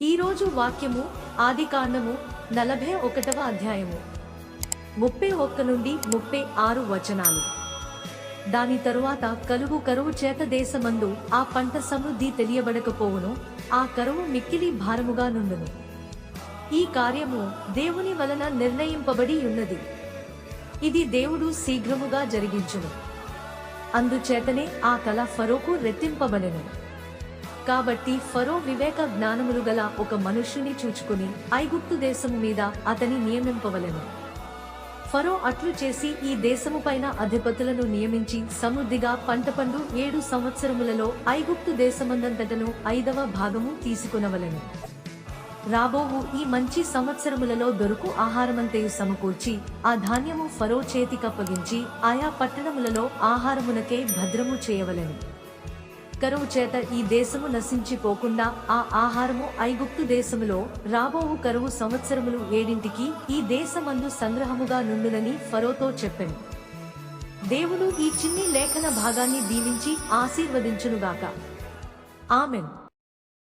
ఈరోజు వాక్యము ఆదికాండము 41వ అధ్యాయము 31 నుండి 36 వచనాలు. దాని తరువాత కరువు చేత దేశమందు ఆ పంట సమృద్ధి తెలియబడకపోవును, ఆ కరువు మిక్కిలి భారముగా నుండును. ఈ కార్యము దేవుని వలన నిర్ణయింపబడి ఉన్నది, ఇది దేవుడు శీఘ్రముగా జరిగించును. అందుచేతనే ఆ కల ఫరోకు రెట్టింపబడెను. కాబట్టి ఫరో వివేక జ్ఞానములు గల ఒక మనుష్యుని చూచుకుని ఐగుప్తు దేశము మీద అతని నియమింపవలెను. ఫరో అట్లు చేసి ఈ దేశము పైన అధిపతులను నియమించి సమృద్ధిగా పంటపండు 7 సంవత్సరములలో ఐగుప్తు దేశమందంతటను 5వ భాగము తీసుకునవలెను. రాబోవు ఈ మంచి సంవత్సరములలో దొరుకు ఆహారమంతయు సమకూర్చి ఆ ధాన్యము ఫరో చేతికప్పగించి ఆయా పట్టణములలో ఆహారమునకే భద్రము చేయవలెను. కరువు చేత ఈ దేశము నశించిపోకుండా ఆ ఆహారము ఐగుప్తు దేశములో రాబోవు కరువు సంవత్సరములు 7కి ఈ దేశమందు సంగ్రహముగా నుండునని ఫరోతో చెప్పెను. దేవుడు ఈ చిన్ని లేఖన భాగాన్ని దీవించి ఆశీర్వదించునుగాక. ఆమెన్.